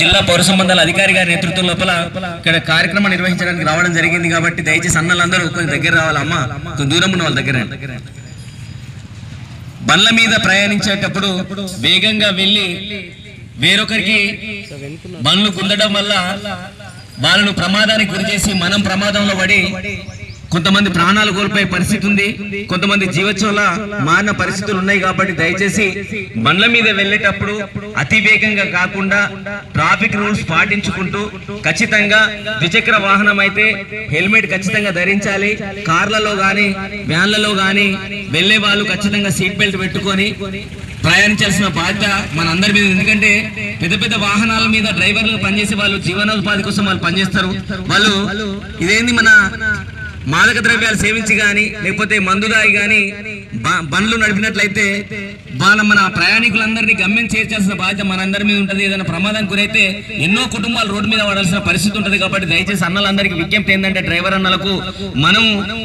జిల్లా పౌర సంబంధాల అధికారి గారి నేతృత్వం లోపల ఇక్కడ కార్యక్రమం నిర్వహించడానికి రావడం జరిగింది కాబట్టి దయచేసి అన్నలందరూ కొంచెం దగ్గర రావాలమ్మా, కొంచెం దూరం ఉన్న వాళ్ళ దగ్గర. బండ్ల మీద ప్రయాణించేటప్పుడు వేగంగా వెళ్ళి వేరొకరికి బండ్లు గుందడం వల్ల వాళ్ళను ప్రమాదానికి గురి చేసి మనం ప్రమాదంలో పడి కొంతమంది ప్రాణాలు కోల్పోయే పరిస్థితి ఉంది, కొంతమంది జీవోత్సవాల మారిన పరిస్థితులు ఉన్నాయి. కాబట్టి దయచేసి బండ్ల మీద వెళ్ళేటప్పుడు అతి వేగంగా కాకుండా ట్రాఫిక్ రూల్స్ పాటించుకుంటూ ఖచ్చితంగా ద్విచక్ర వాహనం అయితే హెల్మెట్ ఖచ్చితంగా ధరించాలి. కార్లలో కానీ వ్యాన్లలో కానీ వెళ్లే వాళ్ళు ఖచ్చితంగా సీట్ బెల్ట్ పెట్టుకొని ప్రయాణించాల్సిన బాధ్యత మన అందరి మీద. ఎందుకంటే పెద్ద పెద్ద వాహనాల మీద డ్రైవర్లు పనిచేసే వాళ్ళు జీవనోపాధి కోసం వాళ్ళు పనిచేస్తారు. వాళ్ళు ఇదేంది మన మాదక ద్రవ్యాలు సేవించి కానీ లేకపోతే మందు దాగి కానీ బండ్లు నడిపినట్లయితే మన ప్రయాణికులందరినీ గమ్యం చేర్చాల్సిన బాధ్యత మనందరి మీద ఉంటుంది. ఏదైనా ప్రమాదం గురైతే ఎన్నో కుటుంబాలు రోడ్డు మీద పడాల్సిన పరిస్థితి ఉంటుంది. కాబట్టి దయచేసి అన్నలందరికీ విజ్ఞప్తి ఏంటంటే డ్రైవర్ అన్నలకు మనం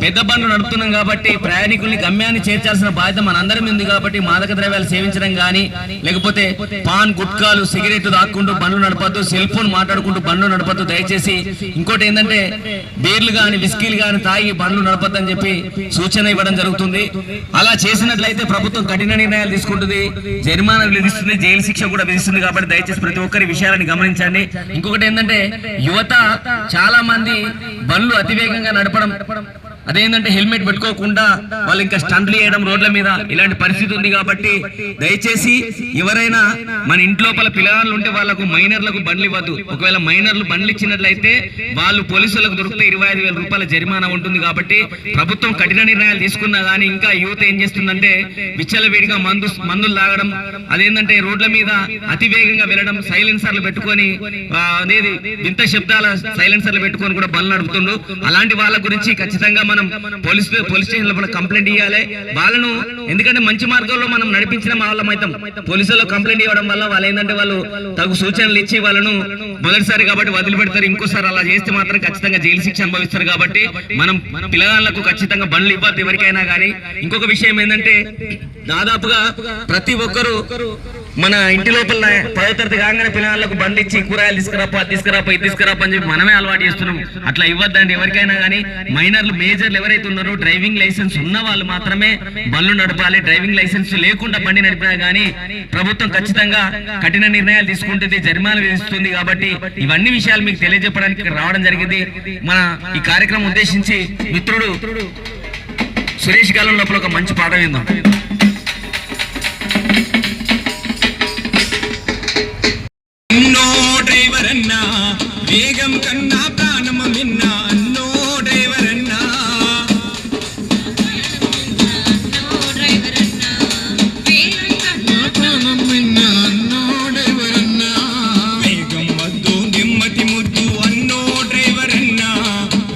పెద్ద బండ్లు నడుపుతున్నాం కాబట్టి ప్రయాణికుల్ని గమ్యాన్ని చేర్చాల్సిన బాధ్యత మనందరి మీద ఉంది. కాబట్టి మాదక ద్రవ్యాలు సేవించడం కానీ లేకపోతే పాన్ గుట్కాలు సిగరెట్ దాక్కుంటూ బండ్లు నడపద్దు, సెల్ ఫోన్ మాట్లాడుకుంటూ బండ్లు నడపద్దు. దయచేసి ఇంకోటి ఏంటంటే బీర్లు కానీ విస్కీలు కానీ తాగి బండ్లు నడపద్దని చెప్పి సూచన ఇవ్వడం జరుగుతుంది. అలా చేసినట్లయితే ప్రభుత్వం కఠిన నిర్ణయాలు తీసుకుంటుంది, జరిమానాలు విధిస్తుంది, జైలు శిక్ష కూడా విధిస్తుంది. కాబట్టి దయచేసి ప్రతి ఒక్కరి విషయాలని గమనించండి. ఇంకొకటి ఏంటంటే యువత చాలా మంది బండ్లు అతివేగంగా నడపడం, అదేంటంటే హెల్మెట్ పెట్టుకోకుండా వాళ్ళు ఇంకా స్టంట్లు చేయడం రోడ్ల మీద, ఇలాంటి పరిస్థితి ఉంది. కాబట్టి దయచేసి ఎవరైనా మన ఇంట్లోపల పిల్లలు ఉంటే వాళ్ళకు మైనర్లకు బండ్లు ఇవ్వద్దు. ఒకవేళ మైనర్లు బండ్లు ఇచ్చినట్లయితే వాళ్ళు పోలీసులకు దొరికితే 25,000 రూపాయల జరిమానా ఉంటుంది. కాబట్టి ప్రభుత్వం కఠిన నిర్ణయాలు తీసుకున్నా కానీ ఇంకా యువత ఏం చేస్తుందంటే విచ్చలవేడిగా మందులు తాగడం, అదేంటంటే రోడ్ల మీద అతివేగంగా వెళ్ళడం, సైలెన్సర్లు పెట్టుకొని అనేది వింత శబ్దాల సైలెన్సర్లు పెట్టుకొని కూడా బండ్లు నడుపుతుండ్రు. అలాంటి వాళ్ళ గురించి ఖచ్చితంగా మనం పోలీస్ స్టేషన్ లో కంప్లైంట్ ఇవ్వాలి వాళ్ళను. ఎందుకంటే మంచి మార్గంలో మనం నడిపించిన వాళ్ళమైతాం. పోలీసుల్లో కంప్లైంట్ ఇవ్వడం వల్ల వాళ్ళు ఏంటంటే వాళ్ళు తగు సూచనలు ఇచ్చి వాళ్ళను మొదటిసారి కాబట్టి వదిలిపెడతారు. ఇంకోసారి అలా చేస్తే మాత్రం ఖచ్చితంగా జైలు శిక్ష అనుభవిస్తారు. కాబట్టి మనం పిల్లగాళ్ళకు ఖచ్చితంగా బండ్లు ఇవ్వద్దు ఎవరికైనా కానీ. ఇంకొక విషయం ఏంటంటే దాదాపుగా ప్రతి ఒక్కరు మన ఇంటి లోపల 10వ తరగతి కాగానే పిల్లలకు బండి ఇచ్చి కూరగాయలు తీసుకురాపా ఇది తీసుకురాపా అని చెప్పి మనమే అలవాటు చేస్తున్నాం. అట్లా ఇవ్వద్దండి ఎవరికైనా కానీ. మైనర్లు మేజర్లు ఎవరైతే ఉన్నారో డ్రైవింగ్ లైసెన్స్ ఉన్న వాళ్ళు మాత్రమే బండ్లు నడపాలి. డ్రైవింగ్ లైసెన్స్ లేకుండా బండి నడిపినా కానీ ప్రభుత్వం ఖచ్చితంగా కఠిన నిర్ణయాలు తీసుకుంటుంది, జరిమానాలు విధిస్తుంది. కాబట్టి ఇవన్నీ విషయాలు మీకు తెలియజెప్పడానికి రావడం జరిగింది. మన ఈ కార్యక్రమం ఉద్దేశించి మిత్రుడు సురేష్ కాలం లోపల ఒక మంచి పాట విందాం. వేగం కన్నా ప్రాణమ విన్నా అన్నో డ్రైవర్ అన్నా, ప్రాణం విన్నా అన్నో డ్రైవర్ అన్నా, వేగం వద్దు నెమ్మది ముద్దు అన్నో డ్రైవర్ అన్నా,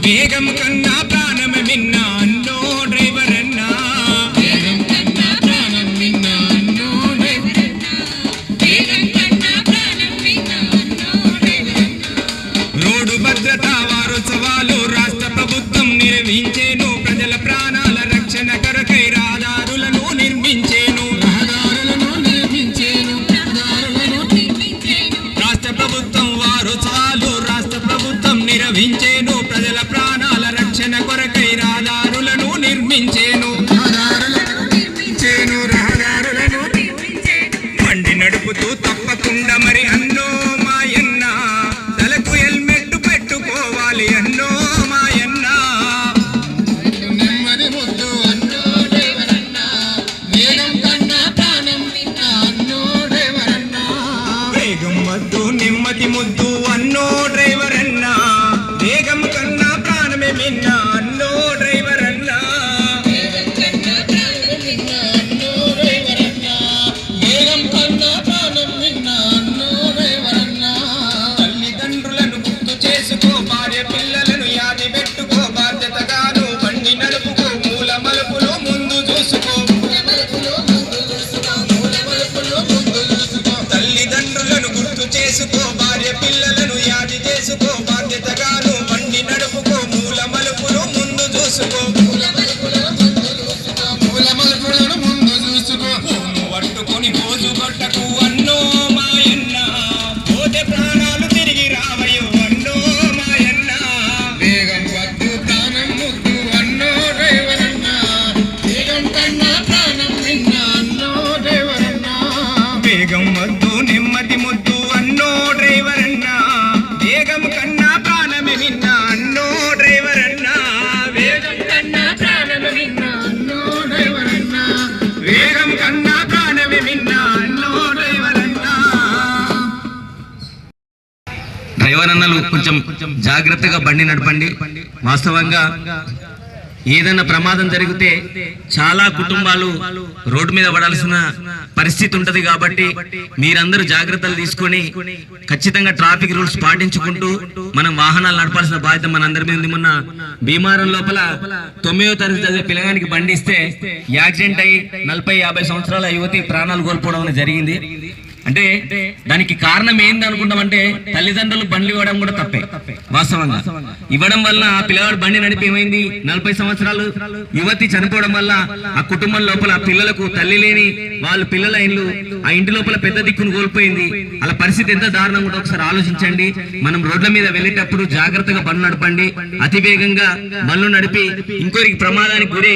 వేగం కన్నా ప్రాణమ విన్నా అన్నో డ్రైవర్ అన్నా, వేగం కన్నా ప్రాణం విన్నా అన్నో డ్రైవర్ అన్నా, వేగం కన్నా ప్రాణం విన్నా అన్నో డ్రైవర్ అన్నా. రోడ్డు భద్రతా వారోత్సవాలు రాష్ట్ర ప్రభుత్వం నిర్వహించేను. ప్రజల ప్రాణాల రక్షణ కొరకై రహదారులను నిర్మించేను. రాష్ట్ర ప్రభుత్వం వారోత్సవాలు రాష్ట్ర ప్రభుత్వం నిర్వహించేను. ప్రజల ప్రాణాల రక్షణ కొరకై రహదారులను నిర్మించేను. బండి నడుపుతూ తప్పకుండా మరి అన్నో మాయన్న తలకు హెల్మెట్ పెట్టుకోవాలి అన్నో మాయన్న, నెమ్మది ముద్దు అన్నో డ్రైవర్ అన్నా, వేగం కన్నా ప్రాణం విన్నా అన్నో డ్రైవర్ అన్నా, వేగం వద్దు నెమ్మది ముద్దు అన్నో డ్రైవర్ అన్నా, వేగం కన్నా ప్రాణమే విన్నా అన్నో డ్రైవర్ అన్నా, వేగం కన్నా ప్రాణం విన్నా అన్నో డ్రైవర్ అన్నా, వేగం కన్నా ప్రాణం విన్నా అన్నో డ్రైవర్ అన్నా. తల్లిదండ్రులను గుర్తు చేసుకో, భార్య పిల్లలను యాది పెట్టుకో, బాధ్యతగాను బండి నడుపుకో, మూల మలుపులో ముందు చూసుకో, తల్లిదండ్రులను గుర్తు చేసుకో, భార్య పిల్లలను యాది చేసుకో, బాధ్యతగాను బండి నడుపుకో, మూల మలుపులో డ్రైవర్ అన్నలు కొంచెం జాగ్రత్తగా బండి నడపండి. వాస్తవంగా ఏదైనా ప్రమాదం జరిగితే చాలా కుటుంబాలు రోడ్డు మీద పడాల్సిన పరిస్థితి ఉంటది. కాబట్టి మీరందరూ జాగ్రత్తలు తీసుకొని ఖచ్చితంగా ట్రాఫిక్ రూల్స్ పాటించుకుంటూ మనం వాహనాలు నడపాల్సిన బాధ్యత మనందరి మీద ఉంది. మొన్న భీమారం లోపల 9వ తరగతి చదివే పిల్లగానికి బండి ఇస్తే యాక్సిడెంట్ అయ్యి 40-50 సంవత్సరాల యువతి ప్రాణాలు కోల్పోవడం జరిగింది. అంటే దానికి కారణం ఏంది అనుకుంటామంటే తల్లిదండ్రులు బండ్లు ఇవ్వడం కూడా తప్పే. వాస్తవంగా ఇవ్వడం వల్ల ఆ పిల్లవాడు బండి నడిపి ఏమైంది, 40 సంవత్సరాలు యువతి చనిపోవడం వల్ల ఆ కుటుంబం లోపల పిల్లలకు తల్లి లేని వాళ్ళు పిల్లల ఇల్లు ఆ ఇంటి లోపల పెద్ద దిక్కును కోల్పోయింది. అలా పరిస్థితి ఎంత దారుణంగా కూడా ఒకసారి ఆలోచించండి. మనం రోడ్ల మీద వెళ్ళేటప్పుడు జాగ్రత్తగా బండ్లు నడపండి. అతి వేగంగా బండ్లు నడిపి ఇంకోరికి ప్రమాదానికి గురి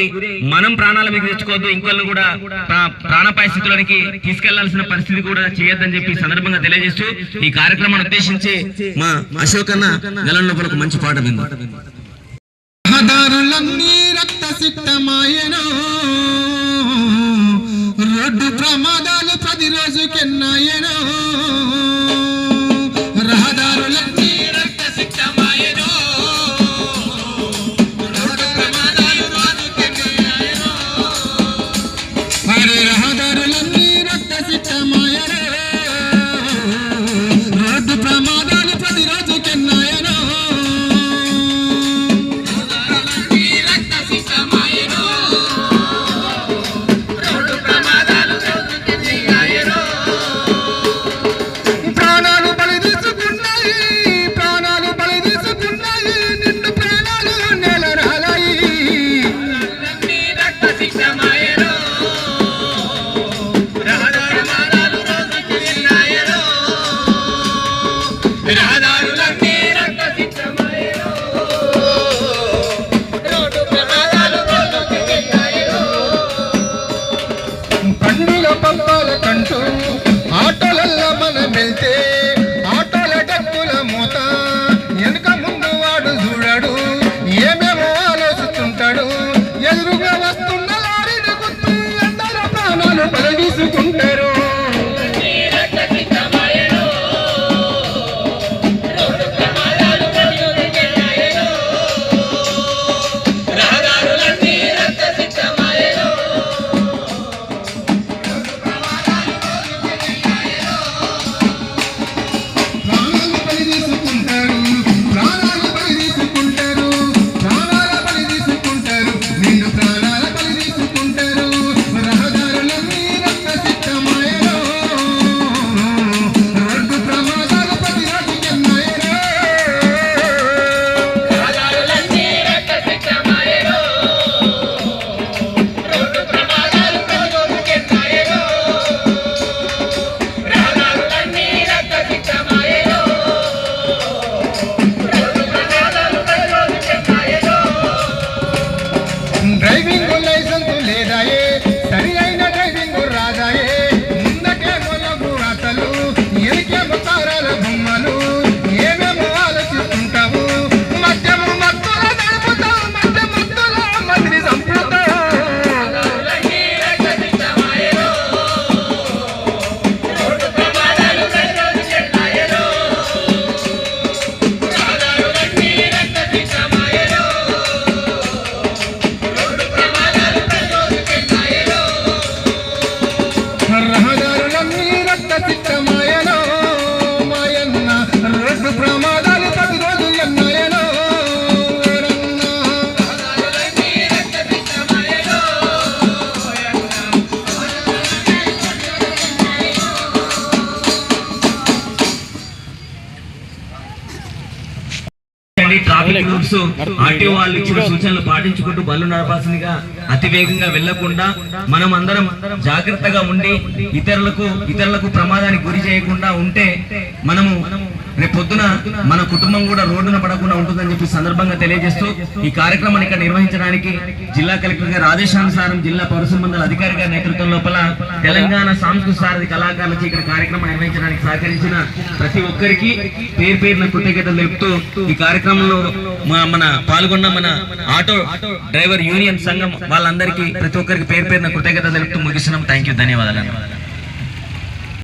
మనం ప్రాణాల మీద తెచ్చుకోవద్దు, ఇంకోళ్ళు కూడా ప్రాణాపాయ స్థితిలోనికి తీసుకెళ్లాల్సిన పరిస్థితి కూడా చేయొద్దని చెప్పి సందర్భంగా తెలియజేస్తూ ఈ కార్యక్రమాన్ని ఉద్దేశించి మా అశోక్ అన్న నెల లోపల ఒక మంచి పాట విందాం. రహదారులన్నీ రక్తసిక్తమాయెను, రోడ్డు ప్రమాదాలు ప్రతిరోజుకెన్నాయెను. రహదారులన్నీ రక్తసిక్తమాయెను, రోడ్డు ప్రమాదాలు రోజుకెన్నాయెను. మరి రహదారులన్నీ రక్తసిక్తమాయెను, రోడ్డు ప్రమాదాలు ప్రతిరోజుకెన్నాయెను. ఆటోలల్లో మనం వెళ్తే ఆటోల డబ్బుల మూత వెనుక ముందు వాడు చూడడు, ఏమేమో ఆలోచిస్తుంటాడు. ఎదురుగా వస్తున్న లారీని గుర్తు అందరూ ప్రాణాలు బలిసుకుంటారు. డ్రైవింగ్ లైసెన్స్ లేదాయే, సరి అయిన డ్రైవింగ్ రాదాయే. ముందకేమో లఘు రాతలు, ఎనికేమో తారాల బొమ్మలు, ఏమేమో ఆలోచిస్తుంటావు. మధ్యము మత్తుల నడుపుతావు, మధ్య మత్తుల మందిని చంపుతావు. రహదారులన్నీ రక్తసిక్తమాయెను, మాయన్న రోడ్డు ప్రమాదాలు ప్రతిరోజు ఎన్నాయెను. ట్రాఫిక్ రూల్స్ ఆర్టీఓ వాళ్ళు ఇచ్చిన సూచనలు పాటించుకుంటూ బళ్ళు నడపాల్సిందిగా అతి వేగంగా వెళ్లకుండా మనం అందరం జాగ్రత్తగా ఉండి ఇతరులకు ప్రమాదానికి గురి చేయకుండా ఉంటే మనము రేపు పొద్దున మన కుటుంబం కూడా రోడ్డున పడకుండా ఉంటుందని చెప్పి సందర్భంగా తెలియజేస్తూ ఈ కార్యక్రమాన్ని ఇక్కడ నిర్వహించడానికి జిల్లా కలెక్టర్ గారి ఆదేశానుసారం జిల్లా పౌర సంబంధాల అధికారి గారి నేతృత్వం లోపల తెలంగాణ సాంస్కృతిక సారథి కళాకారులచే ఇక్కడ కార్యక్రమం నిర్వహించడానికి సహకరించిన ప్రతి ఒక్కరికి పేరు పేరున కృతజ్ఞతలు తెలుపుతూ ఈ కార్యక్రమంలో మన పాల్గొన్న మన ఆటో డ్రైవర్ యూనియన్ సంఘం వాళ్ళందరికీ ప్రతి ఒక్కరికి పేరు పేరున కృతజ్ఞతలు తెలుపుతూ ముగిస్తున్నాం. థ్యాంక్ యూ, ధన్యవాదాలు.